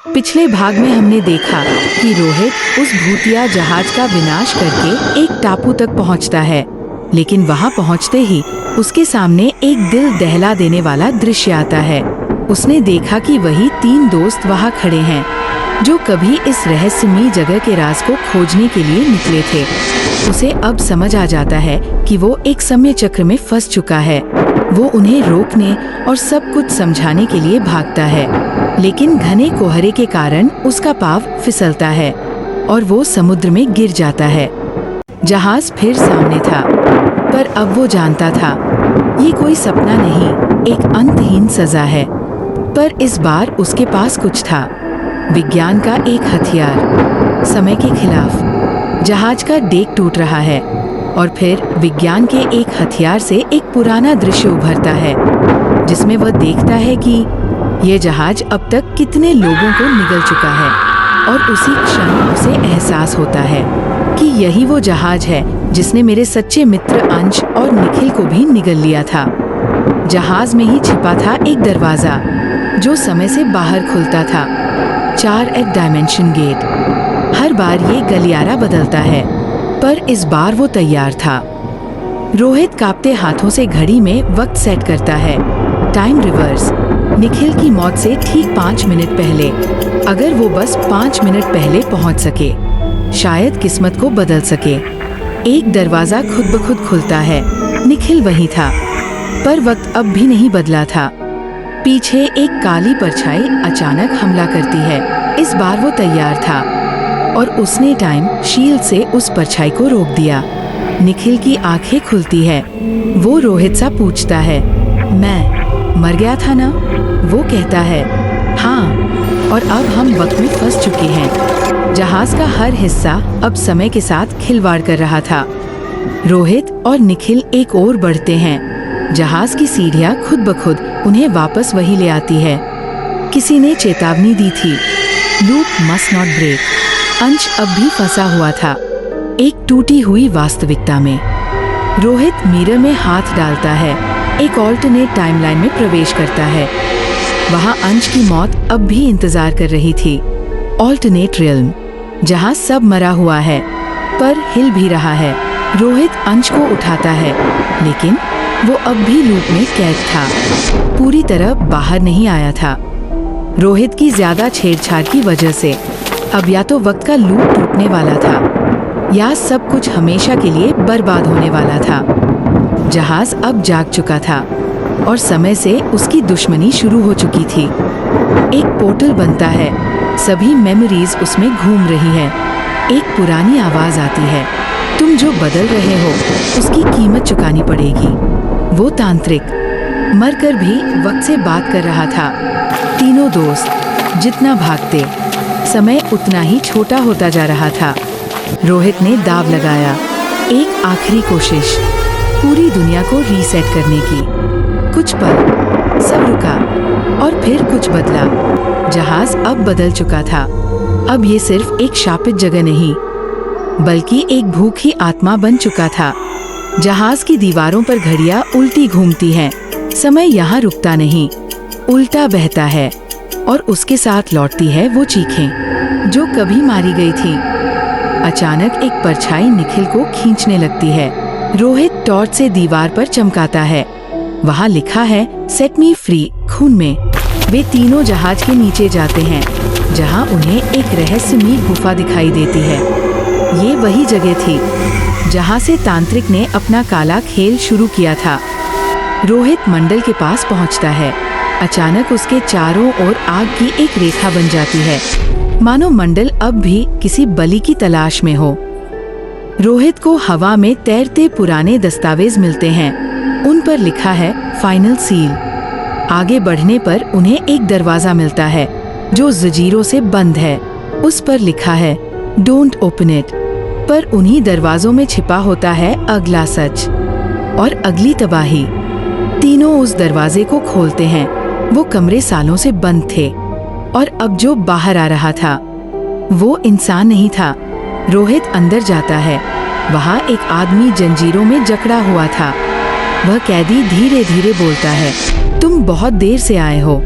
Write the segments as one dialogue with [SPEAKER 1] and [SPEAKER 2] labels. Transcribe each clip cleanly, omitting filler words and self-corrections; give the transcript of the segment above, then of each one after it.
[SPEAKER 1] पिछले भाग में हमने देखा कि रोहित उस भूतिया जहाज का विनाश करके एक टापू तक पहुंचता है, लेकिन वहां पहुंचते ही उसके सामने एक दिल दहला देने वाला दृश्य आता है। उसने देखा कि वही 3 दोस्त वहां खड़े हैं जो कभी इस रहस्यमयी जगह के राज को खोजने के लिए निकले थे। उसे अब समझ आ जाता है कि वो एक समय चक्र में फंस चुका है। वो उन्हें रोकने और सब कुछ समझाने के लिए भागता है, लेकिन घने कोहरे के कारण उसका पाँव फिसलता है और वो समुद्र में गिर जाता है। जहाज फिर सामने था, पर अब वो जानता था ये कोई सपना नहीं, एक अंतहीन सजा है। पर इस बार उसके पास कुछ था, विज्ञान का एक हथियार। समय के खिलाफ जहाज का डेक टूट रहा है और फिर विज्ञान के एक हथियार से एक पुराना दृश्य उभरता है, जिसमें वह देखता है कि यह जहाज अब तक कितने लोगों को निगल चुका है। और उसी क्षण उसे एहसास होता है कि यही वो जहाज है जिसने मेरे सच्चे मित्र अंश और निखिल को भी निगल लिया था। जहाज में ही छिपा था एक दरवाजा जो समय से बाहर खुलता था, 4 डायमेंशन गेट। हर बार ये गलियारा बदलता है, पर इस बार वो तैयार था। रोहित कांपते हाथों से घड़ी में वक्त सेट करता है। टाइम रिवर्स, निखिल की मौत से ठीक 5 मिनट पहले। अगर वो बस 5 मिनट पहले पहुंच सके, शायद किस्मत को बदल सके। एक दरवाजा खुद ब खुद खुलता है। निखिल वही था, पर वक्त अब भी नहीं बदला था। पीछे एक काली परछाई अचानक हमला करती है। इस बार वो तैयार था और उसने टाइम शील्ड से उस परछाई को रोक दिया। निखिल की आंखें खुलती है। वो रोहित सा पूछता है, मैं मर गया था ना? वो कहता है, हाँ, और अब हम वक्त में फंस चुके हैं। जहाज का हर हिस्सा अब समय के साथ खिलवाड़ कर रहा था। रोहित और निखिल एक ओर बढ़ते हैं। जहाज की सीढ़ियाँ खुद ब खुद उन्हें वापस वही ले आती है। किसी ने चेतावनी दी थी, लूप मस्ट नॉट ब्रेक। अंश अब भी फंसा हुआ था, एक टूटी हुई वास्तविकता में। रोहित मिरर में हाथ डालता है, एक ऑल्टरनेट टाइमलाइन में प्रवेश करता है। वहाँ अंश की मौत अब भी इंतजार कर रही थी। ऑल्टरनेट रियल्म, जहाँ सब मरा हुआ है पर हिल भी रहा है। रोहित अंश को उठाता है, लेकिन वो अब भी लूप में कैद था, पूरी तरह बाहर नहीं आया था। रोहित की ज्यादा छेड़छाड़ की वजह से अब या तो वक्त का लूप टूटने वाला था या सब कुछ हमेशा के लिए बर्बाद होने वाला था। जहाज अब जाग चुका था और समय से उसकी दुश्मनी शुरू हो चुकी थी। एक पोर्टल बनता है, सभी मेमोरीज उसमें घूम रही है। एक पुरानी आवाज आती है, तुम जो बदल रहे हो उसकी कीमत चुकानी पड़ेगी। वो तांत्रिक मरकर भी वक्त से बात कर रहा था। तीनों दोस्त जितना भागते, समय उतना ही छोटा होता जा रहा था। रोहित ने दाव लगाया, एक आखिरी कोशिश पूरी दुनिया को रीसेट करने की। कुछ पल सब रुका और फिर कुछ बदला। जहाज अब बदल चुका था। अब ये सिर्फ एक शापित जगह नहीं, बल्कि एक भूखी आत्मा बन चुका था। जहाज की दीवारों पर घड़ियां उल्टी घूमती हैं। समय यहाँ रुकता नहीं, उल्टा बहता है और उसके साथ लौटती है वो चीखें जो कभी मारी गई थी। अचानक एक परछाई निखिल को खींचने लगती है। रोहित टॉर्च से दीवार पर चमकाता है। वहाँ लिखा है, सेट मी फ्री, खून में। वे तीनों जहाज के नीचे जाते हैं, जहाँ उन्हें एक रहस्यमयी गुफा दिखाई देती है। ये वही जगह थी जहाँ से तांत्रिक ने अपना काला खेल शुरू किया था। रोहित मंडल के पास पहुँचता है। अचानक उसके चारों ओर आग की एक रेखा बन जाती है, मानो मंडल अब भी किसी बलि की तलाश में हो। रोहित को हवा में तैरते पुराने दस्तावेज मिलते हैं। उन पर लिखा है, फाइनल सील। आगे बढ़ने पर उन्हें एक दरवाजा मिलता है जो जंजीरों से बंद है। उस पर लिखा है, डोंट ओपन इट। पर उन्हीं दरवाजों में छिपा होता है अगला सच और अगली तबाही। तीनों उस दरवाजे को खोलते हैं। वो कमरे सालों से बंद थे और अब जो बाहर आ रहा था वो इंसान नहीं था। रोहित अंदर जाता है। वहाँ एक आदमी जंजीरों में जकड़ा हुआ था। वह कैदी धीरे धीरे बोलता है, तुम बहुत देर से आए हो।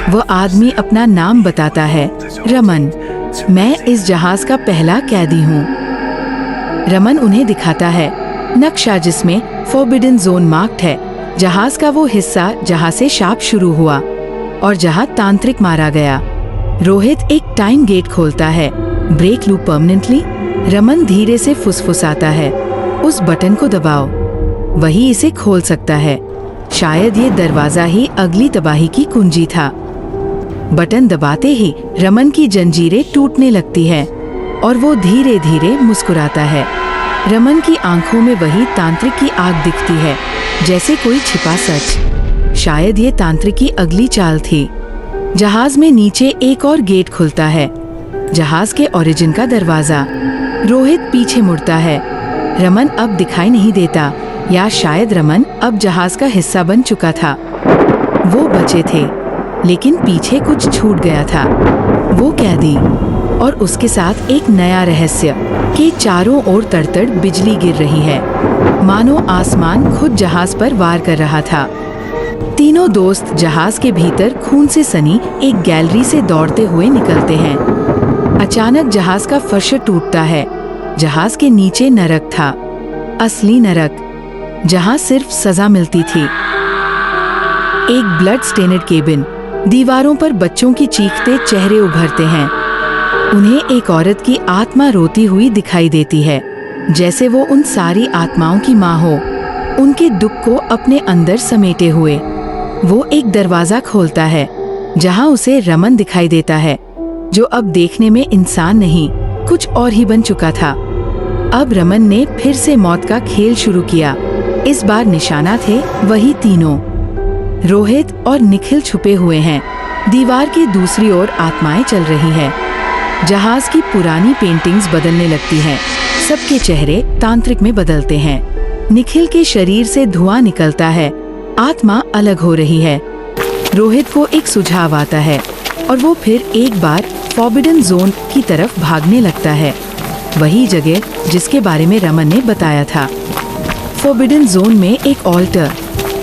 [SPEAKER 1] वह आदमी अपना नाम बताता है, रमन। मैं इस जहाज का पहला कैदी हूँ। रमन उन्हें दिखाता है नक्शा जिसमें फॉरबिडन जोन मार्क्ड है, जहाज का वो हिस्सा जहाँ से शाप शुरू हुआ और जहाँ तांत्रिक मारा गया। रोहित एक टाइम गेट खोलता है, ब्रेक लूप परमानेंटली। रमन धीरे से फुसफुसाता है, उस बटन को दबाओ, वही इसे खोल सकता है। शायद ये दरवाजा ही अगली तबाही की कुंजी था। बटन दबाते ही रमन की जंजीरें टूटने लगती है और वो धीरे धीरे मुस्कुराता है। रमन की आंखों में वही तांत्रिक की आग दिखती है, जैसे कोई छिपा सच। शायद ये तांत्रिक की अगली चाल थी। जहाज में नीचे एक और गेट खुलता है, जहाज के ओरिजिन का दरवाजा। रोहित पीछे मुड़ता है। रमन अब दिखाई नहीं देता, या शायद रमन अब जहाज का हिस्सा बन चुका था। वो बचे थे, लेकिन पीछे कुछ छूट गया था। वो कैदी और उसके साथ एक नया रहस्य कि चारों ओर तड़तड़ बिजली गिर रही है, मानो आसमान खुद जहाज पर वार कर रहा था। तीनों दोस्त जहाज के भीतर खून से सनी एक गैलरी से दौड़ते हुए निकलते हैं। अचानक जहाज का फर्श टूटता है। जहाज के नीचे नरक था, असली नरक, जहां सिर्फ सजा मिलती थी। एक ब्लड स्टेनेड केबिन, दीवारों पर बच्चों की चीखते चेहरे उभरते हैं। उन्हें एक औरत की आत्मा रोती हुई दिखाई देती है, जैसे वो उन सारी आत्माओं की माँ हो, उनके दुख को अपने अंदर समेटे हुए। वो एक दरवाजा खोलता है, जहां उसे रमन दिखाई देता है, जो अब देखने में इंसान नहीं, कुछ और ही बन चुका था। अब रमन ने फिर से मौत का खेल शुरू किया। इस बार निशाना थे वही तीनों। रोहित और निखिल छुपे हुए हैं। दीवार के दूसरी ओर आत्माएं चल रही हैं। जहाज की पुरानी पेंटिंग्स बदलने लगती हैं। सबके चेहरे तांत्रिक में बदलते हैं। निखिल के शरीर से धुआं निकलता है, आत्मा अलग हो रही है। रोहित को एक सुझाव आता है और वो फिर एक बार फॉरबिडन जोन की तरफ भागने लगता है, वही जगह जिसके बारे में रमन ने बताया था। फॉरबिडन जोन में एक ऑल्टर,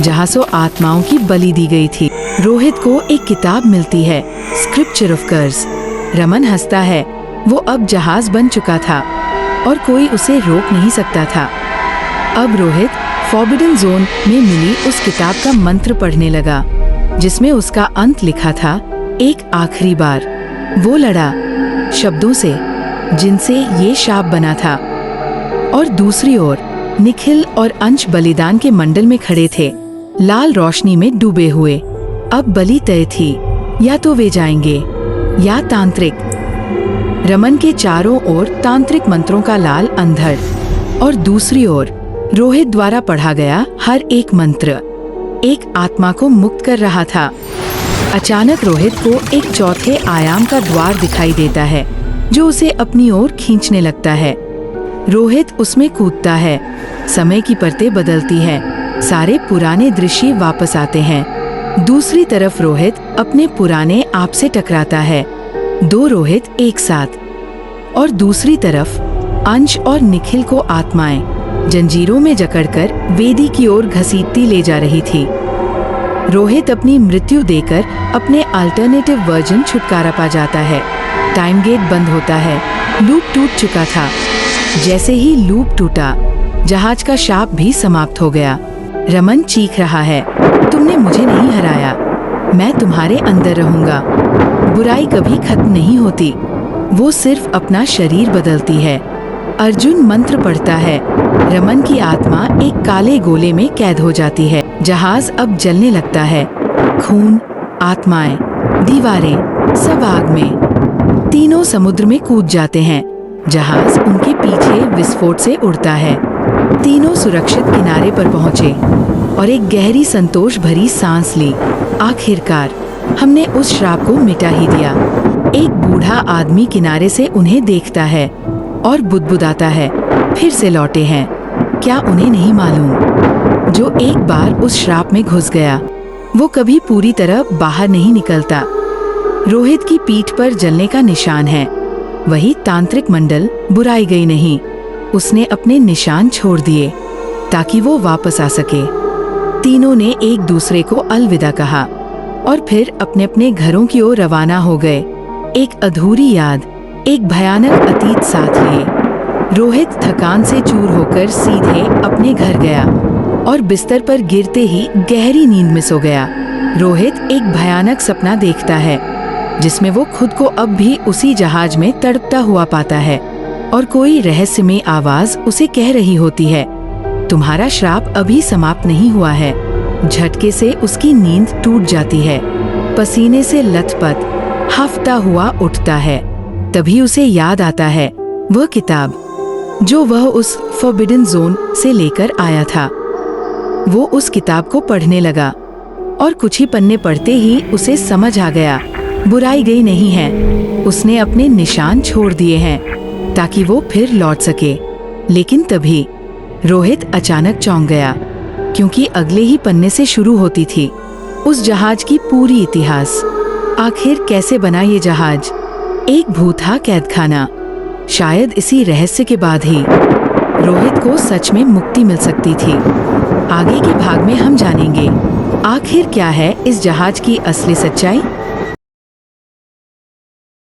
[SPEAKER 1] जहाँ सो आत्माओं की बलि दी गई थी। रोहित को एक किताब मिलती है, स्क्रिप्चर ऑफ कर्स। रमन हंसता है, वो अब जहाज बन चुका था और कोई उसे रोक नहीं सकता था। अब रोहित फॉरबिडन जोन में मिली उस किताब का मंत्र पढ़ने लगा, जिसमें उसका अंत लिखा था, एक आखिरी बार। वो लड़ा शब्दों से जिनसे ये शाप बना था। और दूसरी ओर निखिल और अंश बलिदान के मंडल में खड़े थे, लाल रोशनी में डूबे हुए। अब बलि तय थी, या तो वे जाएंगे या तांत्रिक। रमन के चारों ओर तांत्रिक मंत्रों का लाल अंधड़, और दूसरी ओर रोहित द्वारा पढ़ा गया हर एक मंत्र एक आत्मा को मुक्त कर रहा था। अचानक रोहित को एक चौथे आयाम का द्वार दिखाई देता है, जो उसे अपनी ओर खींचने लगता है। रोहित उसमें कूदता है। समय की परतें बदलती हैं, सारे पुराने दृश्य वापस आते हैं। दूसरी तरफ रोहित अपने पुराने आप से टकराता है, दो रोहित एक साथ। और दूसरी तरफ अंश और निखिल को आत्माएं जंजीरों में जकड़कर वेदी की ओर घसीटती ले जा रही थी। रोहित अपनी मृत्यु देकर अपने अल्टरनेटिव वर्जन छुटकारा पा जाता है। टाइम गेट बंद होता है, लूप टूट चुका था। जैसे ही लूप टूटा, जहाज का शाप भी समाप्त हो गया। रमन चीख रहा है, तुमने मुझे नहीं हराया, मैं तुम्हारे अंदर रहूंगा। बुराई कभी खत्म नहीं होती, वो सिर्फ अपना शरीर बदलती है। अर्जुन मंत्र पढ़ता है, रमन की आत्मा एक काले गोले में कैद हो जाती है। जहाज अब जलने लगता है, खून, आत्माएं, दीवारें, सब आग में। तीनों समुद्र में कूद जाते हैं। जहाज उनके पीछे विस्फोट से उड़ता है। तीनों सुरक्षित किनारे पर पहुंचे और एक गहरी संतोष भरी सांस ली। आखिरकार हमने उस श्राप को मिटा ही दिया। एक बूढ़ा आदमी किनारे से उन्हें देखता है और बुदबुदाता है, फिर से लौटे हैं। क्या उन्हें नहीं मालूम, जो एक बार उस श्राप में घुस गया, वो कभी पूरी तरह बाहर नहीं निकलता। रोहित की पीठ पर जलने का निशान है, वही तांत्रिक मंडल। बुराई गई नहीं, उसने अपने निशान छोड़ दिए ताकि वो वापस आ सके। तीनों ने एक दूसरे को अलविदा कहा। और फिर अपने अपने घरों की ओर रवाना हो गए। एक अधूरी याद, एक भयानक अतीत साथ लिए। रोहित थकान से चूर होकर सीधे अपने घर गया और बिस्तर पर गिरते ही गहरी नींद में सो गया। रोहित एक भयानक सपना देखता है जिसमें वो खुद को अब भी उसी जहाज में तड़पता हुआ पाता है और कोई रहस्यमय आवाज उसे कह रही होती है, तुम्हारा श्राप अभी समाप्त नहीं हुआ है। झटके से उसकी नींद टूट जाती है, पसीने से लथपथ हांफता हुआ उठता है। तभी उसे याद आता है वह किताब जो वह उस फॉरबिडन जोन से लेकर आया था। वो उस किताब को पढ़ने लगा और कुछ ही पन्ने पढ़ते ही उसे समझ आ गया, बुराई गई नहीं है, उसने अपने निशान छोड़ दिए हैं ताकि वो फिर लौट सके। लेकिन तभी रोहित अचानक चौंक गया, क्योंकि अगले ही पन्ने से शुरू होती थी उस जहाज की पूरी इतिहास। आखिर कैसे बना ये जहाज? एक भूतहा कैदखाना। शायद इसी रहस्य के बाद ही रोहित को सच में मुक्ति मिल सकती थी। आगे के भाग में हम जानेंगे आखिर क्या है इस जहाज की असली सच्चाई।